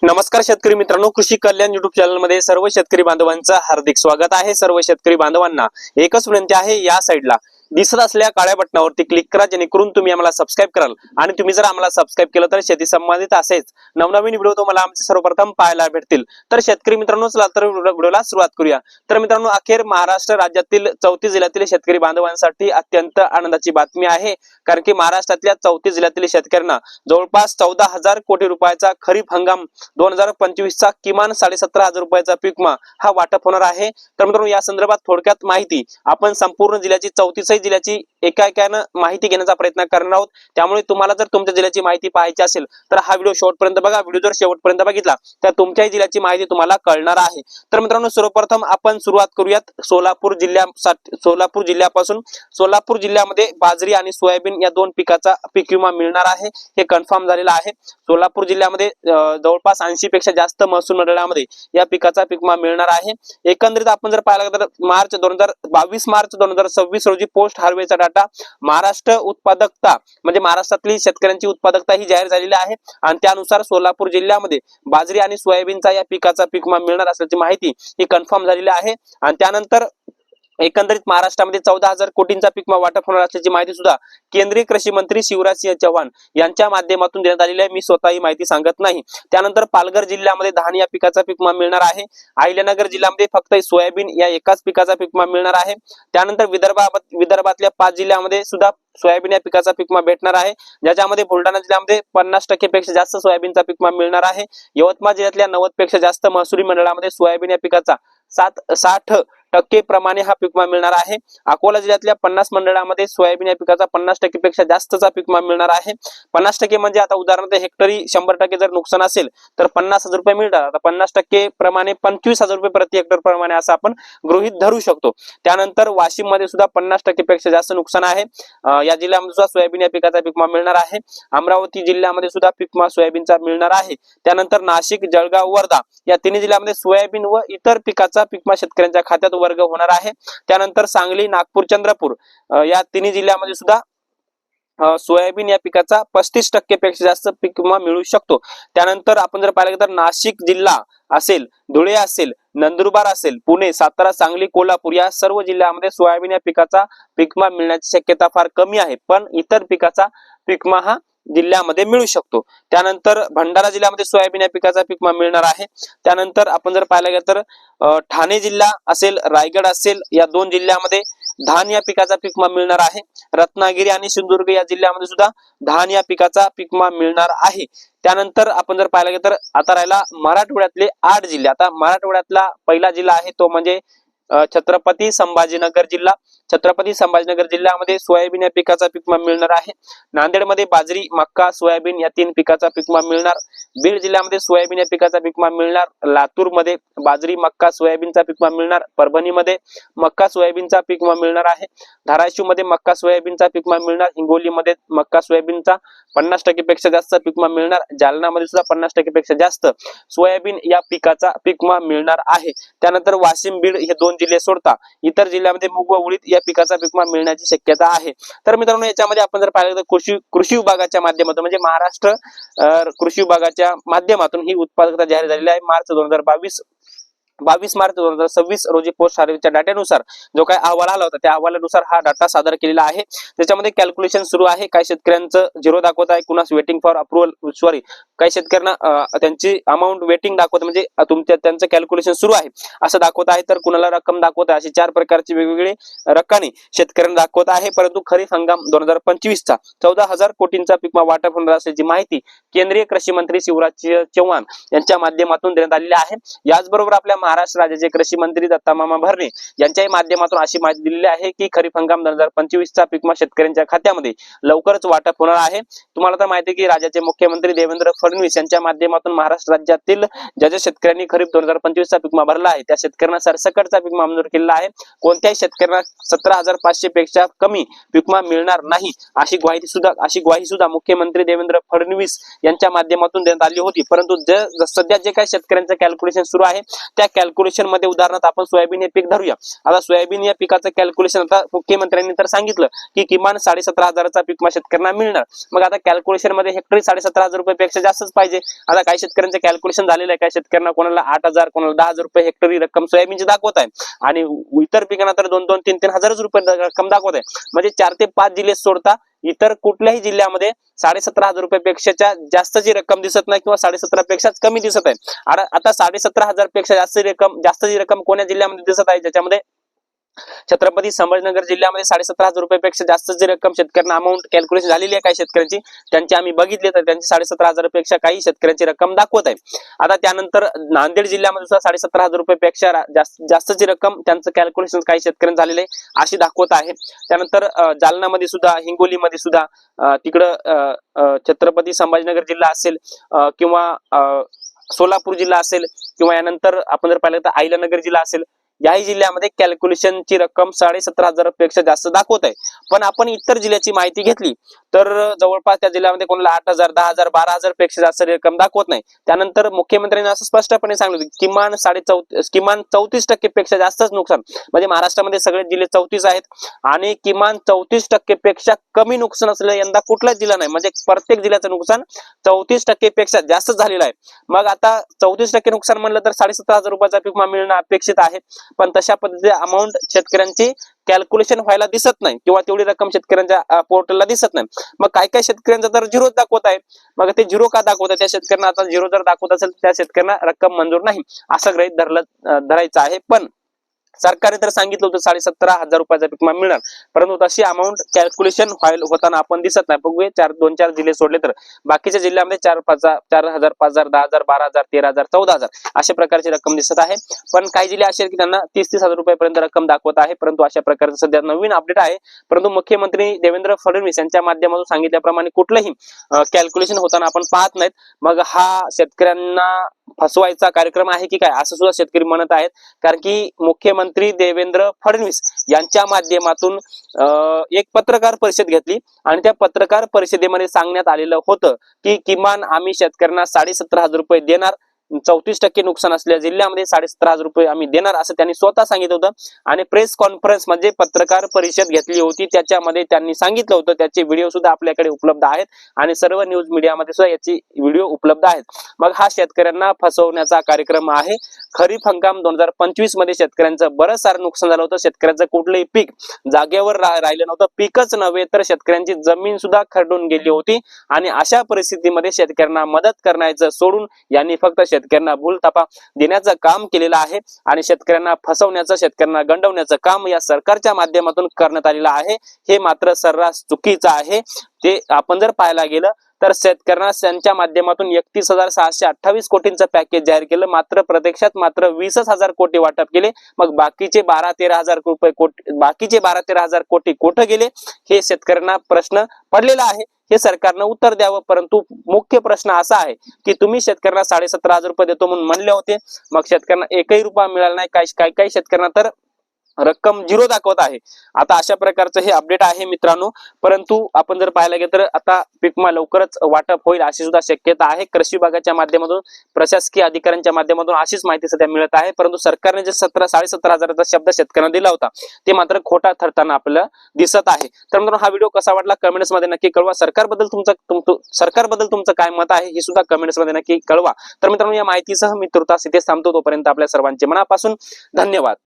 नमस्कार शेतकरी मित्रांनो, कृषी कल्याण युट्यूब चॅनल मध्ये सर्व शेतकरी बांधवांचं हार्दिक स्वागत आहे। सर्व शेतकरी बांधवांना एकच विनंती आहे, या साईडला दिसत असलेल्या काळ्या बटनावरती क्लिक करा, जेणेकरून तुम्ही आम्हाला सबस्क्राइब कराल। आणि तुम्ही जर आम्हाला सबस्क्राइब केलं तर शेती संबंधित असेच नवनवीन व्हिडिओ तुम्हाला आमचे सर्वप्रथम पाहायला भेटतील। तर शेतकरी मित्रांनो, चला तर व्हिडिओला सुरुवात करूया। तर मित्रांनो, अखेर महाराष्ट्र राज्यातील 34 जिल्ह्यातील शेतकरी बांधवांसाठी अत्यंत आनंदाची बातमी आहे, कारण की महाराष्ट्रातल्या 34 जिल्ह्यातील शेतकऱ्यांना जवळपास 14,000 कोटी रुपयाचा खरीप हंगाम 2025 चा किमान 17,500 रुपयाचा पीक विमा हा वाटप होणार आहे। तर मित्रांनो, या संदर्भात थोडक्यात माहिती आपण संपूर्ण जिल्ह्याची 34 जिल्ह्याची एकाएकानं माहिती घेण्याचा प्रयत्न करणार आहोत। त्यामुळे तुम्हाला जर तुमच्या जिल्ह्याची माहिती पाहायची असेल तर हा व्हिडिओ शेवटपर्यंत बघा। व्हिडिओ जर शेवटपर्यंत बघितला तर तुमच्याही जिल्ह्याची माहिती तुम्हाला कळणार आहे। तर मित्रांनो, सर्वप्रथम आपण सुरुवात करूयात सोलापूर जिल्ह्यापासून। सोलापूर जिल्ह्यामध्ये बाजरी आणि सोयाबीन या दोन पिकाचा पीक विमा मिळणार आहे, हे कन्फर्म झालेलं आहे। सोलापूर जिल्ह्यामध्ये जवळपास 80 पेक्षा जास्त महसूल मंडळामध्ये या पिकाचा पीक विमा मिळणार आहे। एकंदरीत आपण जर पाहिलं तर मार्च 2026 रोजी पोस्ट हार्वेस्टचा डाटा महाराष्ट्र उत्पादकता म्हणजे महाराष्ट्रातली शेतकऱ्यांची उत्पादकता ही जाहीर झालेली आहे, आणि त्यानुसार सोलापूर जिल्ह्यामध्ये बाजरी आणि सोयाबीनचा या पिकाचा पीक विमा मिळणार असल्याची माहिती ही कन्फर्म झालेली आहे। आणि त्यानंतर एकंदरीत महाराष्ट्रामध्ये 14,000 कोटींचा पीक विमा वाटप होणार असल्याची माहिती सुद्धा केंद्रीय कृषी मंत्री शिवराज सिंह चौहान यांच्या माध्यमातून देण्यात आलेली आहे। मी स्वतः ही माहिती सांगत नाही। त्यानंतर पालघर जिल्ह्यामध्ये धान या पिकाचा पीक विमा मिळणार आहे। अहिल्यानगर जिल्ह्यामध्ये फक्त सोयाबीन या एकाच पिकाचा पीक विमा मिळणार आहे। त्यानंतर विदर्भातल्या 5 जिल्ह्यामध्ये सुद्धा सोयाबीन या पिकाचा पीक विमा भेटणार आहे, ज्याच्यामध्ये बुलढाणा जिल्ह्यामध्ये 50% पेक्षा जास्त सोयाबीनचा पीक विमा मिळणार आहे। यवतमाळ जिल्ह्यातल्या 90 पेक्षा जास्त महसुली मंडळामध्ये सोयाबीन या पिकाचा 60% प्रमाणे हा पीक विमा मिळणार आहे। अकोला जिल्ह्यातल्या 50 मंडळामध्ये सोयाबीन या पिकाचा 50% पेक्षा जास्तचा पीक विमा मिळणार आहे। 50% म्हणजे आता उदाहरणार्थ हेक्टरी 100% जर नुकसान असेल तर 50,000 रुपये मिळतात। आता 50% प्रमाणे 25,000 रुपये प्रति हेक्टर प्रमाणे असं आपण गृहीत धरू शकतो। त्यानंतर वाशिम मध्ये सुद्धा 50% पेक्षा जास्त नुकसान आहे, या जिल्ह्यामध्ये सुद्धा सोयाबीन या पिकाचा पीक विमा मिळणार आहे। अमरावती जिल्ह्यामध्ये सुद्धा पीक विमा सोयाबीनचा मिळणार आहे। त्यानंतर नाशिक, जळगाव, वर्धा या तिन्ही जिल्ह्यामध्ये सोयाबीन व इतर पिकाचा पीक विमा शेतकऱ्यांच्या खात्यात वर्ग होणार आहे। त्यानंतर सांगली, नागपूर, चंद्रपूर या तिन्ही जिल्ह्यामध्ये सुद्धा सोयाबीन या पिकाचा 35% पेक्षा जास्त पीक विमा मिळू शकतो। त्यानंतर आपण जर पाहिलं तर नाशिक जिल्हा असेल, धुळे असेल, नंदुरबार असेल, पुणे, सातारा, सांगली, कोल्हापूर या सर्व जिल्ह्यामध्ये सोयाबीन या पिकाचा पीक विमा मिळण्याची शक्यता फार कमी आहे, पण इतर पिकाचा पीक विमा हा जिल्ह्यामध्ये मिळू शकतो। त्यानंतर भंडारा जिल्ह्यामध्ये सोयाबीन या पिकाचा पीक विमा मिळणार आहे। त्यानंतर आपण जर पाहिलं गेलं तर ठाणे जिल्हा असेल, रायगड असेल या दोन जिल्ह्यामध्ये धान या पिकाचा पीक विमा मिळणार आहे। रत्नागिरी आणि सिंधुदुर्ग या जिल्ह्यामध्ये सुद्धा धान या पिकाचा पीक विमा मिळणार आहे। त्यानंतर आपण जर पाहिलं गेलं तर आता राहिला मराठवाड्यातले 8 जिल्हे। आता मराठवाड्यातला पहिला जिल्हा आहे तो म्हणजे छत्रपती संभाजीनगर जिल्हा। छत्रपती संभाजीनगर जिल्ह्यामध्ये सोयाबीन या पिकाचा पीक विमा मिळणार आहे। नांदेडमध्ये बाजरी, मक्का, सोयाबीन या 3 पिकाचा पीक विमा मिळणार। बीड जिल्ह्यामध्ये सोयाबीन या पिकाचा पीक विमा मिळणार। लातूरमध्ये बाजरी, मक्का, सोयाबीनचा पीक विमा मिळणार। परभणीमध्ये मक्का, सोयाबीनचा पीक विमा मिळणार आहे। धाराशिवमध्ये मक्का, सोयाबीनचा पीक विमा मिळणार। हिंगोलीमध्ये मक्का, सोयाबीनचा 50% पेक्षा जास्त पीक विमा मिळणार। जालनामध्ये सुद्धा 50% पेक्षा जास्त सोयाबीन या पिकाचा पीक विमा मिळणार आहे। त्यानंतर वाशिम, बीड हे 2 जिल्हे सोडता इतर जिल्ह्यामध्ये मूग व उडीद या पिकाचा पीक विमा मिळण्याची शक्यता आहे। तर मित्रांनो, याच्यामध्ये आपण जर पाहिलं तर कृषी विभागाच्या माध्यमातून म्हणजे महाराष्ट्र कृषी विभागाच्या माध्यमातून ही उत्पादकता जाहीर झालेली आहे। मार्च 2026 रोजी पोस्ट हार्वेस्टच्या डाट्यानुसार जो काही अहवाल आला होता त्या अहवालानुसार हा डाटा सादर केलेला आहे। त्याच्यामध्ये कॅल्क्युलेशन सुरू आहे। काही शेतकऱ्यांचं 0 दाखवत आहे, कुणास वेटिंग फॉर अप्रुव्हल काही शेतकऱ्यांना त्यांची अमाऊंट वेटिंग दाखवत म्हणजे त्यांचं कॅल्क्युलेशन सुरू आहे असं दाखवत आहे, तर कुणाला रक्कम दाखवत आहे। अशी 4 प्रकारची वेगवेगळी रक्कम शेतकऱ्यांना दाखवत आहे। परंतु खरीप हंगाम 2025 चा 14,000 कोटींचा पीक विमा वाटप होणार असल्याची माहिती केंद्रीय कृषी मंत्री शिवराज चौहान यांच्या माध्यमातून देण्यात आलेली आहे। याचबरोबर आपल्या महाराष्ट्र राज्याचे कृषी मंत्री दत्ता मामा भरणे यांच्याही माध्यमातून अशी माहिती दिलेली आहे की खरीप हंगाम 2025 चा पीक विमा शेतकऱ्यांच्या खात्यामध्ये लवकरच वाटप होणार आहे। तुम्हाला तर माहिती आहे की राज्याचे मुख्यमंत्री देवेंद्र फडणवीस यांच्या माध्यमातून महाराष्ट्र राज्यातील ज्या शेतकऱ्यांनी खरीप 2025 चा पीक विमा भरला आहे त्या शेतकऱ्यांना सरसकटचा पीक विमा मंजूर केलेला आहे। कोणत्याही शेतकऱ्यांना 17,500 पेक्षा कमी पीक विमा मिळणार नाही अशी ग्वाही सुद्धा मुख्यमंत्री देवेंद्र फडणवीस यांच्या माध्यमातून देण्यात आली होती। परंतु सध्या जे काही शेतकऱ्यांचं कॅल्क्युलेशन सुरू आहे त्या कॅल्क्युलेशन मध्ये उदाहरणार्थ आपण सोयाबीन हे पीक धरूया. आता सोयाबीन या पिकाचं कॅल्क्युलेशन आता मुख्यमंत्र्यांनी तर सांगितलं की किमान 17,500चा पीक विमा शेतकऱ्यांना मिळणार. मग आता कॅल्क्युलेशन मध्ये हेक्टरी 17,500 रुपयापेक्षा जास्तच पाहिजे. आता काही शेतकऱ्यांचं कॅल्क्युलेशन झालेलं आहे, काही शेतकऱ्यांना कोणाला 8,000 कोणाला 10,000 रुपये हेक्टरी रक्कम सोयाबीनची दाखवत आहे आणि इतर पिकांना तर 2-2, 3-3 हजारच रुपये रक्कम दाखवत आहे. म्हणजे 4 ते 5 जिल्हे सोडता इतर कुठल्याही जिल्ह्यामध्ये 17,500 रुपयापेक्षा जास्तची रक्कम दिसत नाही किंवा 17,500 पेक्षाच कमी दिसत आहे. आता 17,500 पेक्षा जास्तची रक्कम कोण्या जिल्ह्यामध्ये दिसत आहे, ज्याच्यामध्ये छत्रपती संभाजीनगर जिल्ह्यामध्ये 17,500 रुपयापेक्षा जास्तची रक्कम शेतकऱ्यांना अमाऊंट कॅल्क्युलेशन झालेली आहे. काही शेतकऱ्यांची त्यांची आम्ही बघितले तर त्यांची 17,500 पेक्षा काही शेतकऱ्यांची रक्कम दाखवत आहे. आता त्यानंतर नांदेड जिल्ह्यामध्ये सुद्धा 17,500 रुपयापेक्षा जास्तची रक्कम त्यांचं कॅल्क्युलेशन काही शेतकऱ्यांनी झालेलं आहे अशी दाखवत आहे. त्यानंतर जालनामध्ये सुद्धा, हिंगोलीमध्ये सुद्धा, तिकडं छत्रपती संभाजीनगर जिल्हा असेल किंवा सोलापूर जिल्हा असेल किंवा यानंतर आपण जर पाहिलं तर अहिल्यानगर जिल्हा असेल, याही जिल्ह्यामध्ये कॅल्क्युलेशनची रक्कम 17,500 पेक्षा जास्त दाखवत आहे. पण आपण इतर जिल्ह्याची माहिती घेतली तर जवळपास त्या जिल्ह्यामध्ये कोणाला 8,000, 10,000, 12,000 पेक्षा जास्त रक्कम दाखवत नाही. त्यानंतर मुख्यमंत्र्यांनी असं स्पष्टपणे सांगितलं किमान 34% पेक्षा जास्तच नुकसान, म्हणजे महाराष्ट्रामध्ये सगळे जिल्हे 34 आहेत आणि किमान 34% पेक्षा कमी नुकसान असलेलं यंदा कुठलाच जिल्हा नाही. म्हणजे प्रत्येक जिल्ह्याचं नुकसान 34% पेक्षा जास्त झालेलं आहे. मग आता 34% नुकसान म्हणलं तर 17,500 रुपयाचा पीक विमा मिळणं अपेक्षित आहे. पण तशा पद्धतीने अमाऊंट शेतकऱ्यांची कॅल्क्युलेशन व्हायला दिसत नाही किंवा तेवढी रक्कम शेतकऱ्यांच्या पोर्टलला दिसत नाही. मग काही काही शेतकऱ्यांचा तर झिरो दाखवत आहे. मग ते झिरो का दाखवत आहे? त्या शेतकऱ्यांना आता झिरो जर दाखवत असेल तर त्या शेतकऱ्यांना रक्कम मंजूर नाही असं गृहीत धरायचं आहे. पण सरकारने तर सांगितलं होतं 17,500 रुपयाचा पीक विमा मिळणार, परंतु तशी अमाऊंट कॅल्क्युलेशन होताना आपण दिसत नाही. बघूया 2-4 जिल्हे सोडले तर बाकीच्या जिल्ह्यामध्ये 4,000, 5,000, 10,000, 12,000, 13,000, 14,000 अशा प्रकारची रक्कम दिसत आहे. पण काही जिल्हे असे की त्यांना 30,000 रुपयापर्यंत रक्कम दाखवत आहे. परंतु अशा प्रकारचं सध्या नवीन अपडेट आहे. परंतु मुख्यमंत्री देवेंद्र फडणवीस यांच्या माध्यमातून सांगितल्याप्रमाणे कुठलंही कॅल्क्युलेशन होताना आपण पाहत नाहीत. मग हा शेतकऱ्यांना फसवायचा कार्यक्रम आहे की काय असं सुद्धा शेतकरी म्हणत आहेत. कारण की मुख्यमंत्री देवेंद्र फडणवीस यांच्या माध्यमातून एक पत्रकार परिषद घेतली आणि त्या पत्रकार परिषदेमध्ये सांगण्यात आलेलं होतं की किमान आम्ही शेतकऱ्यांना 17,500 रुपये देणार, 34% नुकसान असलेल्या जिल्ह्यामध्ये 17,500 रुपये आम्ही देणार असं त्यांनी स्वतः सांगितलं होतं. आणि प्रेस कॉन्फरन्स म्हणजे पत्रकार परिषद घेतली होती, त्याच्यामध्ये त्यांनी सांगितलं होतं. त्याचे व्हिडिओ सुद्धा आपल्याकडे उपलब्ध आहेत आणि सर्व न्यूज मीडियामध्ये सुद्धा याची व्हिडिओ उपलब्ध आहेत. मग हा शेतकऱ्यांना फसवण्याचा कार्यक्रम आहे. खरीप हंगाम 2025 मध्ये शेतकऱ्यांचं बरंच सारं नुकसान झालं होतं. शेतकऱ्यांचं कुठलंही पीक जागेवर राहिलं नव्हतं. पीकच नव्हे तर शेतकऱ्यांची जमीन सुद्धा खरडून गेली होती. आणि अशा परिस्थितीमध्ये शेतकऱ्यांना मदत करण्याचं सोडून यांनी फक्त शेतकऱ्यांना भूलथापा देण्याचं काम केलेलं आहे आणि शेतकऱ्यांना फसवण्याचं, शेतकऱ्यांना गंडवण्याचं काम या सरकारच्या माध्यमातून करण्यात आलेलं आहे. हे मात्र सर्रास चुकीचं आहे. ते आपण जर पाहायला गेलं तर शेतकऱ्यांना त्यांच्या माध्यमातून 31,628 कोटींचं पॅकेज जाहीर केलं, मात्र प्रत्यक्षात मात्र 20,000 कोटी वाटप केले. मग बाकीचे 12-13 हजार कोटी कुठे गेले हे शेतकऱ्यांना प्रश्न पडलेला आहे. हे सरकारनं उत्तर द्यावं. परंतु मुख्य प्रश्न असा आहे की तुम्ही शेतकऱ्यांना 17,500 रुपये देतो म्हणून म्हणले होते, मग शेतकऱ्यांना एकही रुपया मिळाला नाही. काही शेतकऱ्यांना तर रक्कम झिरो दाखवत आहे. आता अशा प्रकारचं हे अपडेट आहे मित्रांनो. परंतु आपण जर पाहायला गेलं तर आता पीक विमा लवकरच वाटप होईल अशी सुद्धा शक्यता आहे. कृषी विभागाच्या माध्यमातून, प्रशासकीय अधिकाऱ्यांच्या माध्यमातून अशीच माहिती सध्या मिळत आहे. परंतु सरकारने जे 17,500चा शब्द शेतकऱ्यांना दिला होता ते मात्र खोटा ठरताना आपल्याला दिसत आहे. तर मित्रांनो हा व्हिडिओ कसा वाटला कमेंट्स मध्ये नक्की कळवा. सरकारबद्दल तुमचं काय मत आहे हे सुद्धा कमेंट्स मध्ये नक्की कळवा. तर मित्रांनो या माहितीसह मी तुर्तास इथेच थांबतो. तोपर्यंत आपल्या सर्वांचे मनापासून धन्यवाद.